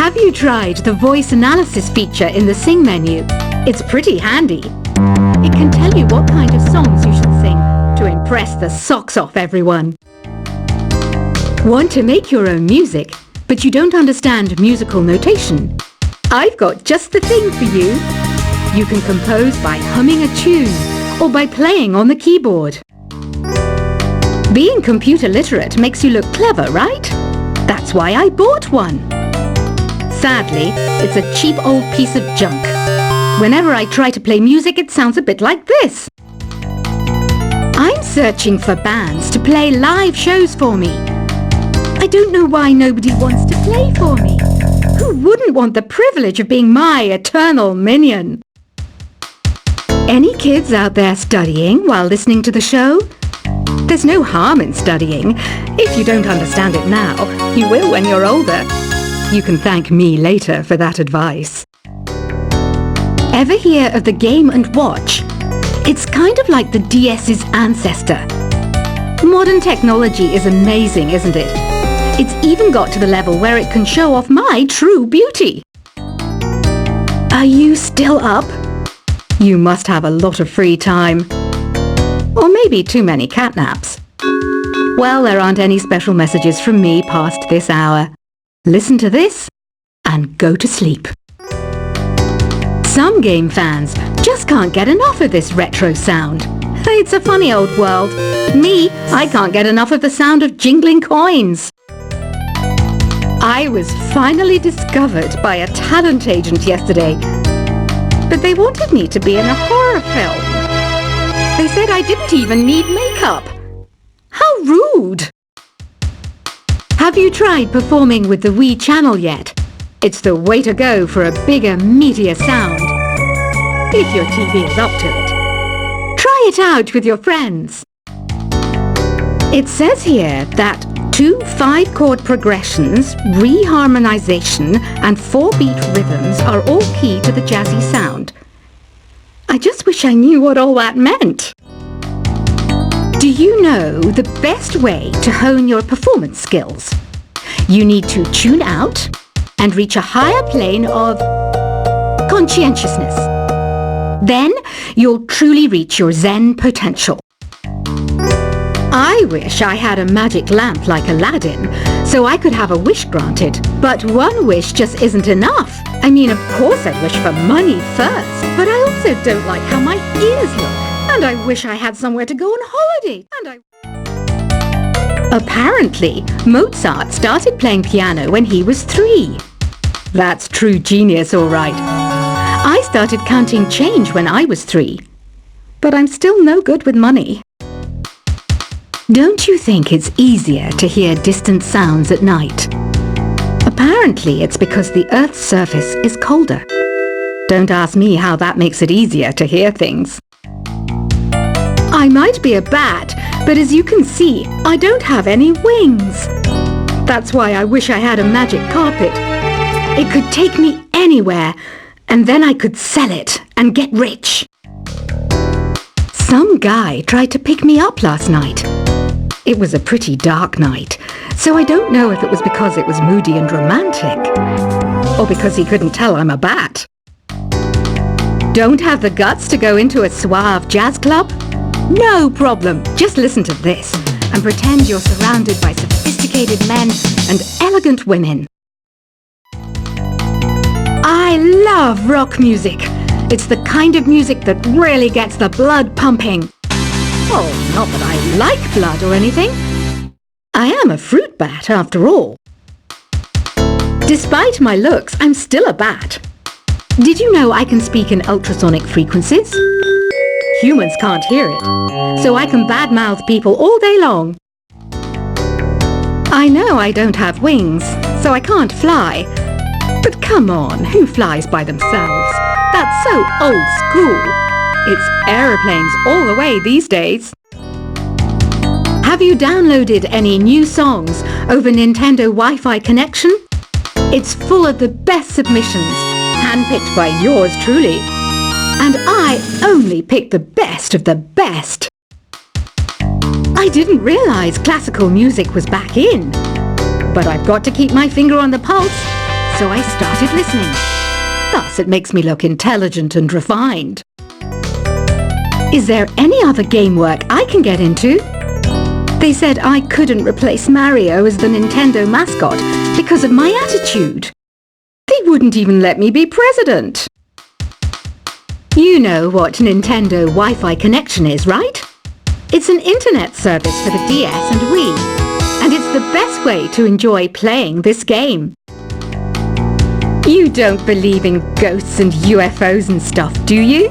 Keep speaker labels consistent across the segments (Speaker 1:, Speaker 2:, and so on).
Speaker 1: Have you tried the voice analysis feature in the Sing menu? It's pretty handy. It can tell you what kind of songs you should sing to impress the socks off everyone. Want to make your own music, but you don't understand musical notation? I've got just the thing for you. You can compose by humming a tune or by playing on the keyboard. Being computer literate makes you look clever, right? That's why I bought one. Sadly, it's a cheap old piece of junk. Whenever I try to play music, it sounds a bit like this. I'm searching for bands to play live shows for me. I don't know why nobody wants to play for me. Who wouldn't want the privilege of being my eternal minion? Any kids out there studying while listening to the show? There's no harm in studying. If you don't understand it now, you will when you're older. You can thank me later for that advice. Ever hear of the Game & Watch? It's kind of like the DS's ancestor. Modern technology is amazing, isn't it? It's even got to the level where it can show off my true beauty. Are you still up? You must have a lot of free time. Or maybe too many catnaps. Well, there aren't any special messages from me past this hour. Listen to this and go to sleep. Some game fans just can't get enough of this retro sound. It's a funny old world. Me, I can't get enough of the sound of jingling coins. I was finally discovered by a talent agent yesterday, but they wanted me to be in a horror film. They said I didn't even need makeup. How rude! Have you tried performing with the Wii channel yet? It's the way to go for a bigger, meatier sound. If your TV is up to it. Try it out with your friends. It says here that 2 5-chord progressions, reharmonization and 4-beat rhythms are all key to the jazzy sound. I just wish I knew what all that meant. Do you know the best way to hone your performance skills? You need to tune out and reach a higher plane of conscientiousness. Then you'll truly reach your Zen potential. I wish I had a magic lamp like Aladdin, so I could have a wish granted. But one wish just isn't enough. I mean, of course I'd wish for money first, but I also don't like how my ears look. And I wish I had somewhere to go on holiday. Apparently, Mozart started playing piano when he was 3. That's true genius, all right. I started counting change when I was 3. But I'm still no good with money. Don't you think it's easier to hear distant sounds at night? Apparently, it's because the Earth's surface is colder. Don't ask me how that makes it easier to hear things. I might be a bat, but as you can see, I don't have any wings. That's why I wish I had a magic carpet. It could take me anywhere, and then I could sell it and get rich. Some guy tried to pick me up last night. It was a pretty dark night, so I don't know if it was because it was moody and romantic, or because he couldn't tell I'm a bat. Don't have the guts to go into a suave jazz club? No problem. Just listen to this and pretend you're surrounded by sophisticated men and elegant women. I love rock music. It's the kind of music that really gets the blood pumping. Oh, not that I like blood or anything. I am a fruit bat after all. Despite my looks, I'm still a bat. Did you know I can speak in ultrasonic frequencies? Humans can't hear it, so I can badmouth people all day long. I know I don't have wings, so I can't fly. But come on, who flies by themselves? That's so old school. It's aeroplanes all the way these days. Have you downloaded any new songs over Nintendo Wi-Fi connection? It's full of the best submissions, handpicked by yours truly. And I only pick the best of the best. I didn't realize classical music was back in. But I've got to keep my finger on the pulse. so I started listening. Thus, it makes me look intelligent and refined. Is there any other game work I can get into? They said I couldn't replace Mario as the Nintendo mascot because of my attitude. They wouldn't even let me be president. You know what Nintendo Wi-Fi connection is, right? It's an internet service for the DS and Wii, and it's the best way to enjoy playing this game. You don't believe in ghosts and UFOs and stuff, do you?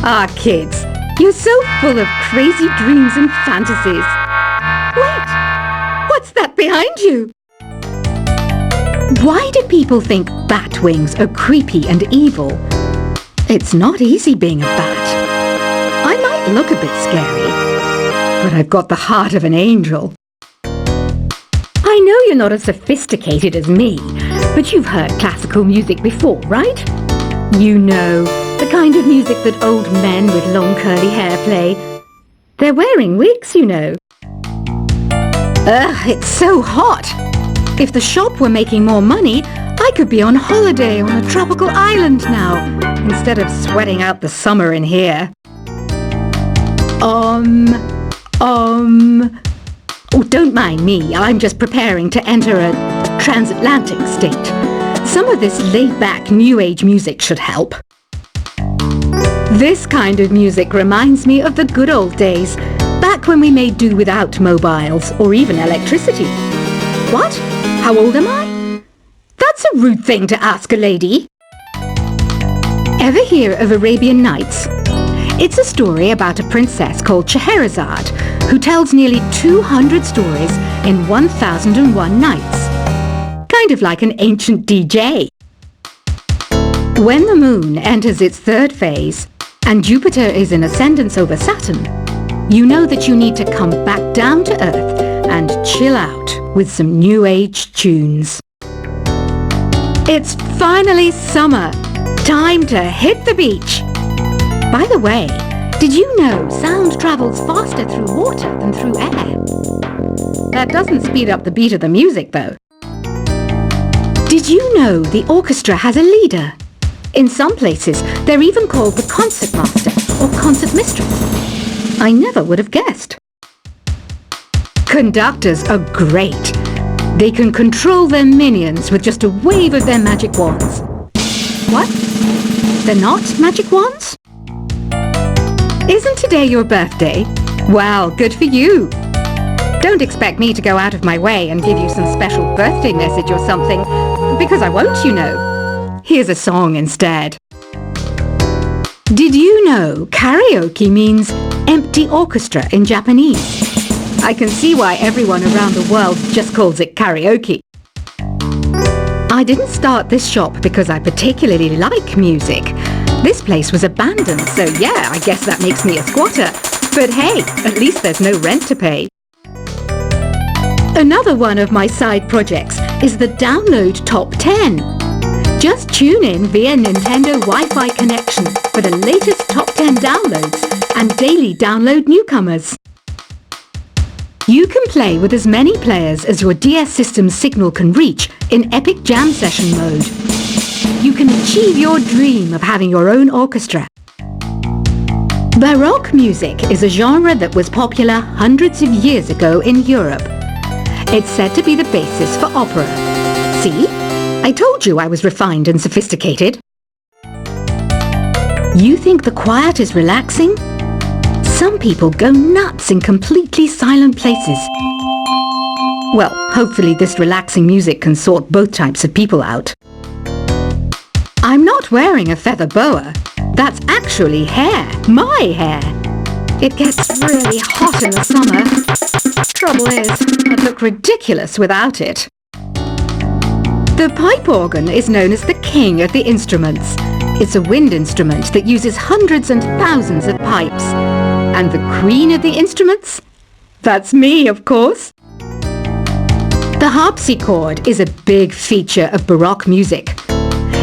Speaker 1: Ah, kids, you're so full of crazy dreams and fantasies. Wait, what's that behind you? Why do people think bat wings are creepy and evil? It's not easy being a bat. I might look a bit scary, but I've got the heart of an angel. I know you're not as sophisticated as me, but you've heard classical music before, right? You know, the kind of music that old men with long curly hair play. They're wearing wigs, you know. Ugh, it's so hot. If the shop were making more money, I could be on holiday on a tropical island now, instead of sweating out the summer in here. Oh, don't mind me. I'm just preparing to enter a transatlantic state. Some of this laid-back New Age music should help. This kind of music reminds me of the good old days, back when we made do without mobiles or even electricity. What? How old am I? That's a rude thing to ask a lady. Ever hear of Arabian Nights? It's a story about a princess called Scheherazade, who tells nearly 200 stories in 1001 nights. Kind of like an ancient DJ. When the moon enters its third phase, and Jupiter is in ascendance over Saturn, you know that you need to come back down to Earth and chill out with some New Age tunes. It's finally summer. Time to hit the beach. By the way, did you know sound travels faster through water than through air? That doesn't speed up the beat of the music, though. Did you know the orchestra has a leader? In some places, they're even called the concertmaster or concert mistress. I never would have guessed. Conductors are great. They can control their minions with just a wave of their magic wands. What? They're not magic wands? Isn't today your birthday? Well, good for you. Don't expect me to go out of my way and give you some special birthday message or something, because I won't, you know. Here's a song instead. Did you know karaoke means empty orchestra in Japanese? I can see why everyone around the world just calls it karaoke. I didn't start this shop because I particularly like music. This place was abandoned, so yeah, I guess that makes me a squatter. But hey, at least there's no rent to pay. Another one of my side projects is the Download Top 10. Just tune in via Nintendo Wi-Fi connection for the latest top 10 downloads and daily download newcomers. You can play with as many players as your DS system's signal can reach in Epic Jam Session mode. You can achieve your dream of having your own orchestra. Baroque music is a genre that was popular hundreds of years ago in Europe. It's said to be the basis for opera. See? I told you I was refined and sophisticated. You think the quiet is relaxing? Some people go nuts in completely silent places. Well, hopefully this relaxing music can sort both types of people out. I'm not wearing a feather boa. That's actually hair. My hair. It gets really hot in the summer. Trouble is, I'd look ridiculous without it. The pipe organ is known as the king of the instruments. It's a wind instrument that uses hundreds and thousands of pipes. And the queen of the instruments? That's me, of course. The harpsichord is a big feature of Baroque music.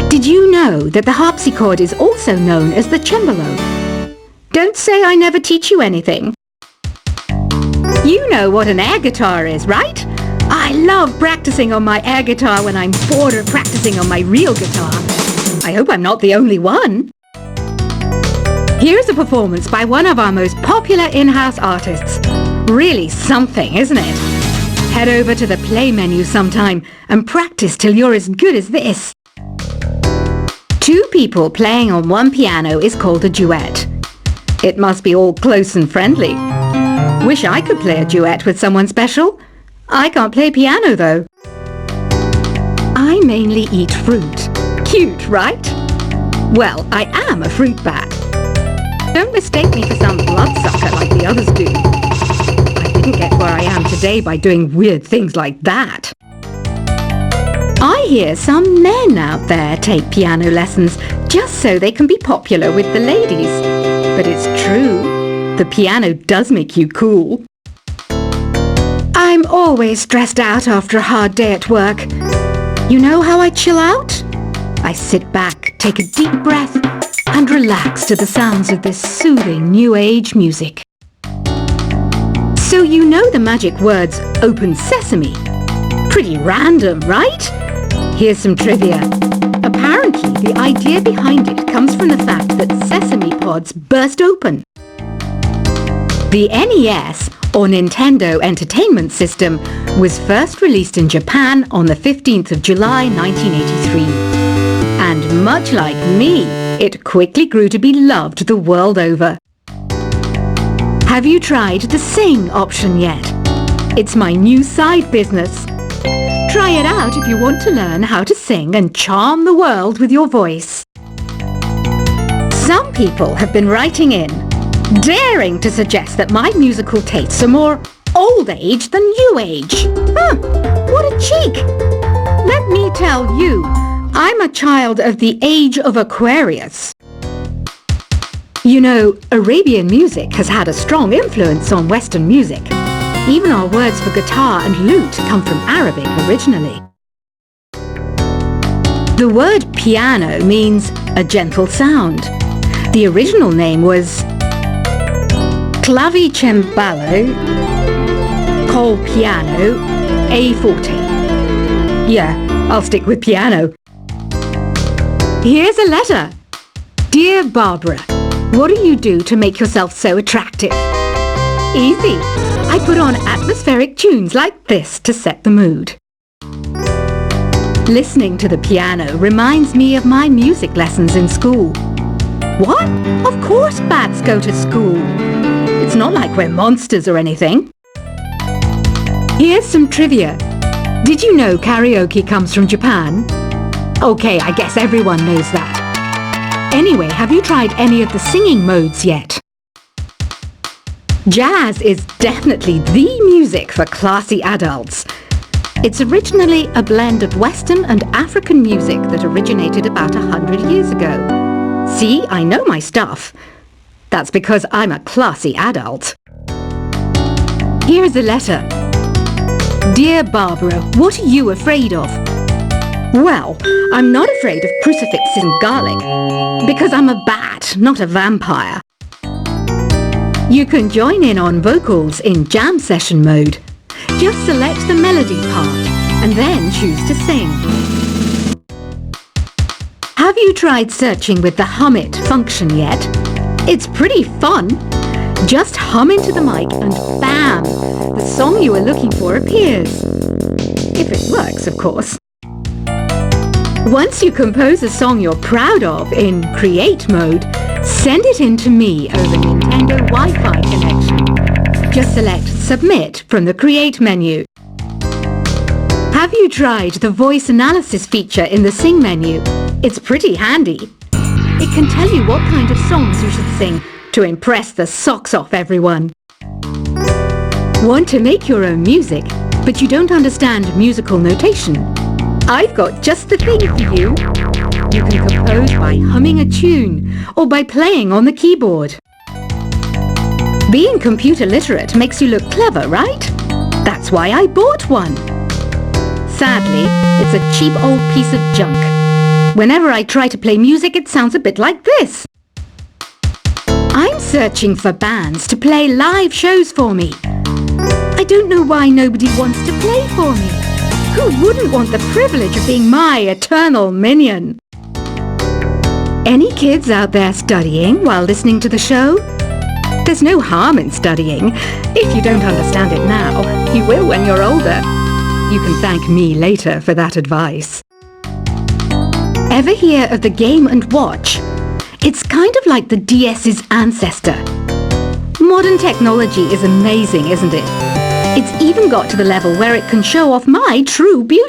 Speaker 1: Did you know that the harpsichord is also known as the cembalo? Don't say I never teach you anything. You know what an air guitar is, right? I love practicing on my air guitar when I'm bored of practicing on my real guitar. I hope I'm not the only one. Here's a performance by one of our most popular in-house artists. Really something, isn't it? Head over to the play menu sometime and practice till you're as good as this. Two people playing on one piano is called a duet. It must be all close and friendly. Wish I could play a duet with someone special. I can't play piano though. I mainly eat fruit. Cute, right? Well, I am a fruit bat. Don't mistake me for some bloodsucker like the others do. I didn't get where I am today by doing weird things like that. I hear some men out there take piano lessons just so they can be popular with the ladies. But it's true, the piano does make you cool. I'm always stressed out after a hard day at work. You know how I chill out? I sit back, take a deep breath, and relax to the sounds of this soothing new age music. So you know the magic words "Open Sesame"? Pretty random, right? Here's some trivia. Apparently, the idea behind it comes from the fact that sesame pods burst open. The NES, or Nintendo Entertainment System, was first released in Japan on the 15th of July 1983. And much like me, it quickly grew to be loved the world over. Have you tried the Sing option yet? It's my new side business. Try it out if you want to learn how to sing and charm the world with your voice. Some people have been writing in, daring to suggest that my musical tastes are more old age than new age. What a cheek! Let me tell you, I'm a child of the age of Aquarius. You know, Arabian music has had a strong influence on Western music. Even our words for guitar and lute come from Arabic originally. The word piano means a gentle sound. The original name was clavicembalo col piano a forte. Yeah, I'll stick with piano. Here's a letter. Dear Barbara, what do you do to make yourself so attractive? Easy. I put on atmospheric tunes like this to set the mood. Listening to the piano reminds me of my music lessons in school. What? Of course bats go to school. It's not like we're monsters or anything. Here's some trivia. Did you know karaoke comes from Japan? Okay, I guess everyone knows that. Anyway, have you tried any of the singing modes yet? Jazz is definitely the music for classy adults. It's originally a blend of Western and African music that originated about 100 years ago. See, I know my stuff. That's because I'm a classy adult. Here's a letter. Dear Barbara, what are you afraid of? Well, I'm not afraid of crucifixes and garlic, because I'm a bat, not a vampire. You can join in on vocals in jam session mode. Just select the melody part and then choose to sing. Have you tried searching with the Hum It function yet? It's pretty fun. Just hum into the mic and bam! The song you are looking for appears. If it works, of course. Once you compose a song you're proud of in Create mode, send it in to me over Nintendo Wi-Fi connection. Just select Submit from the Create menu. Have you tried the voice analysis feature in the Sing menu? It's pretty handy. It can tell you what kind of songs you should sing to impress the socks off everyone. Want to make your own music, but you don't understand musical notation? I've got just the thing for you. You can compose by humming a tune or by playing on the keyboard. Being computer literate makes you look clever, right? That's why I bought one. Sadly, it's a cheap old piece of junk. Whenever I try to play music, it sounds a bit like this. I'm searching for bands to play live shows for me. I I don't know why nobody wants to play for me. Who wouldn't want the privilege of being my eternal minion? Any kids out there studying while listening to the show? There's no harm in studying. If you don't understand it now, you will when you're older. You can thank me later for that advice. Ever hear of the Game & Watch? It's kind of like the DS's ancestor. Modern technology is amazing, isn't it? It's even got to the level where it can show off my true beauty.